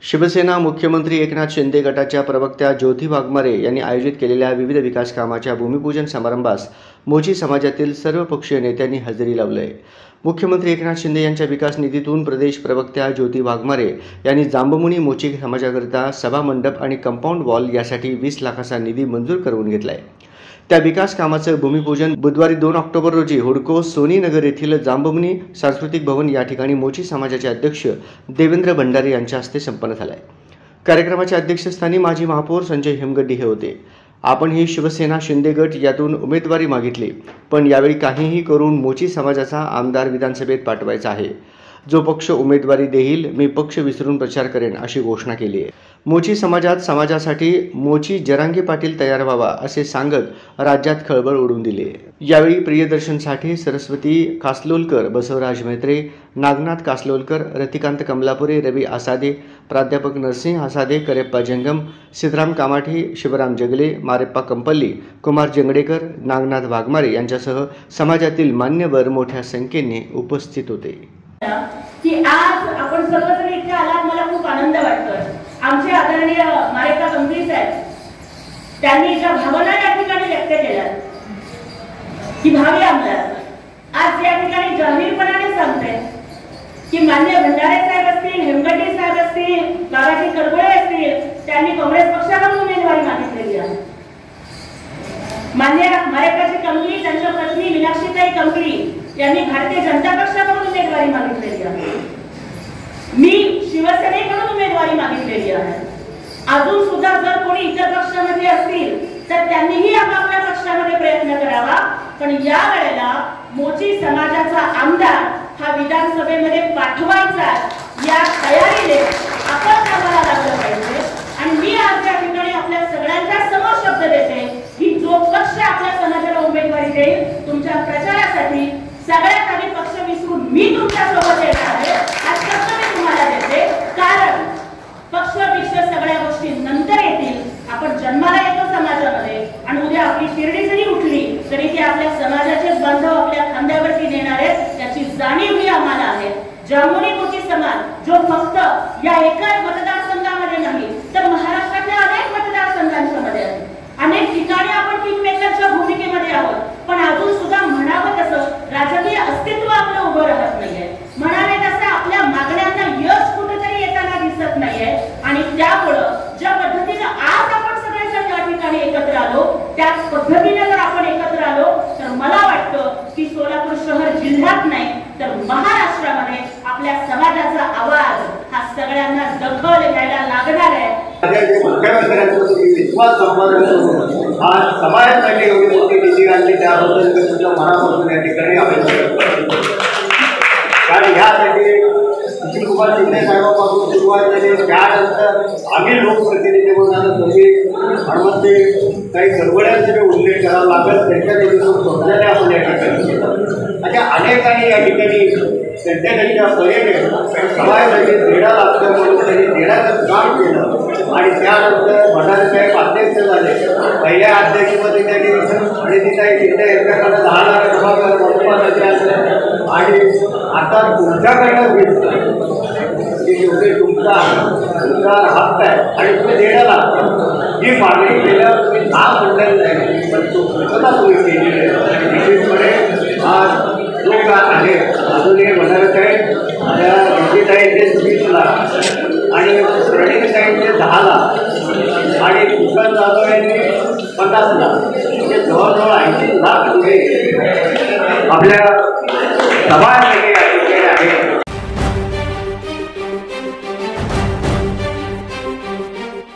शिवसेना मुख्यमंत्री एकनाथ शिंदे गटाच्या प्रवक्त्या ज्योती वाघमारे यांनी आयोजित केलेल्या विविध विकास कामाच्या भूमिपूजन समारंभास मोची समाजातील सर्व पक्षीय नेत्यांनी हजेरी लावली. मुख्यमंत्री एकनाथ शिंदे यांच्या विकास निधीतून प्रदेश प्रवक्त्या ज्योती वाघमारे यांनी जांबमुनी मोची समाजाकरिता सभा मंडप आणि कंपाऊंड वॉल यासाठी 20 लाखाचा निधी मंजूर करून घेतलाय. त्या विकास कामाचं भूमिपूजन बुधवारी 2 ऑक्टोबर रोजी हुडको सोनी नगर येथील जांबमुनी सांस्कृतिक भवन या ठिकाणी मोची समाजाचे अध्यक्ष देवेंद्र भंडारे यांच्या हस्ते संपन्न झाले. कार्यक्रमाच्या अध्यक्षस्थानी माजी महापौर संजय हेमगड्डी हे होते. आपण ही शिवसेना शिंदे गट यातून उमेदवारी मागितली, पण यावेळी काहीही करून मोची समाजाचा आमदार विधानसभेत पाठवायचा आहे. जो पक्ष उमेदवारी देईल मी पक्ष विसरून प्रचार करेन अशी घोषणा केली आहे. मोची समाजासाठी मोची जरांगे पाटील तयार व्हावा असे सांगत राज्यात खळबळ उडवून दिली. यावेळी प्रियदर्शनसाठी सरस्वती कासलोलकर, बसवराज मैत्रे, नागनाथ कासलोलकर, रतिकांत कमलापुरे, रवी आसादे, प्राध्यापक नरसिंह आसादे, करेप्पा जंगम, सिद्धराम कामाठी, शिवराम जगले, मारेप्पा कंपल्ली, कुमार जंगडेकर, नागनाथ वाघमारे यांच्यासह समाजातील मान्यवर मोठ्या संख्येने उपस्थित होते. की आज आपण सर्वजण इथे आलात, मला खूप आनंद वाटतोय. आमचे आदरणीय मारेप्पा कंपल्ली साहेब त्यांनी ज्या भावना या ठिकाणी व्यक्त केल्या की भावी आमदार, आज या ठिकाणी जाहीरपणाने सांगते की मान्य भंडारे साहेब असतील, हेमगड्डी साहेब असतील, बाबाजी करगोळे असतील, त्यांनी काँग्रेस पक्षाकडून उमेदवारी मागितलेली आहे. मान्य मारेप्पाजी कंपल्ली त्यांच्या पत्नी मीनाक्षीताई कंपल्ली यांनी भारतीय जनता पक्षाकडून उमेदवारी मागितलेली आहे. मी शिवसेनेकडून उमेदवारी मागितलेली आहे. अजून सुद्धा जर कोणी इतर पक्षामध्ये असतील तर त्यांनीही आपापल्या पक्षामध्ये प्रयत्न करावा, पण या वेळेला मोची समाजाचा आमदार हा विधानसभेमध्ये पाठवायचा या तयारीने आपण कामाला लागलं पाहिजे. आणि मी आज या ठिकाणी आपल्या सगळ्यांच्या समोर शब्द देते की जो पक्ष आपल्या समाजाला उमेदवारी देईल तुमच्या प्रचारासाठी सगळ्यात आधी पक्ष विसरून मी तुमच्या सोबत येणार आहे हा शब्द मी तुम्हाला देते. कारण पक्ष विक्ष सगळ्या गोष्टी नंतर येतील. आपण जन्माला येतो समाजामध्ये आणि उद्या आपली शिर्डी जरी उठली तरी ते आपल्या समाजाचे बांधव आपल्या खांद्यावरती नेणार आहेत याची जाणीव ही आम्हाला आहे. जांबमुनी मोची समाज जो फक्त या एका मतदारसंघामध्ये नाही तर महाराष्ट्रातल्या अनेक मतदारसंघांच्या मध्ये आहे. अनेक ठिकाणी आपण किंगमेकरच्या भूमिकेमध्ये आहोत, पण अजून सुद्धा म्हणावं तसं राजकीय अस्तित्व आपलं उभं राहत नाहीये. म्हणाले तसं आपल्या मागण्यांना यश कुठेतरी येताना दिसत नाहीये. आणि त्यामुळं ज्या पद्धतीने आज आपण सगळेजण या ठिकाणी एकत्र आलो त्याच पद्धतीने जर आपण एकत्र आलो तर मला वाटतं की सोलापूर शहर जिल्ह्यात नाही तर महाराष्ट्रामध्ये आपल्या समाजाचा आवाज हा सगळ्यांना दखल घ्यायला लागणार आहे. विश्वास संपादन आज समाजासाठी एवढी मोठी निधी आणली त्याबद्दल मी तुमच्या मनापासून या ठिकाणी अभिनंदन करतो. कारण ह्यासाठी कुमार शिंदे साहेबांपासून सुरुवात झाली. त्यानंतर आम्ही लोकप्रतिनिधी म्हणून तुम्ही हनुमंते काही गडबड्यांचा उल्लेख करावा लागत त्यांच्या शोधल्याने आपण या ठिकाणी अशा अनेकांनी या ठिकाणी त्यांच्या परीने समाजासाठी देणं लागतं म्हणून त्यांनी देण्याचं काम केलं. आणि त्यानंतर भंडारे साहेब अध्यक्ष झाले. पहिल्या अध्यक्षपदी त्यांनी आणि तिथे शिंदे यांच्याकडे 10 लाख आणि आता तुमच्याकडनं की शेवटी तुमचा हक्क आहे आणि तुम्ही देणं लागतं. ही मागणी केल्यावर तुम्ही ना म्हणलेलं नाही, पण तो घटना तुम्ही केलेली आहे. निश्चितपणे आज जो का आहे अजूनही भंडारे साहेब त्या विजयताईंचे 20 लाख आणि प्रणितताईंचे 10 लाख आणि कुशल जाधव यांनी 50 लाख म्हणजे जवळजवळ 80 लाख रुपये आपल्या समाजासाठी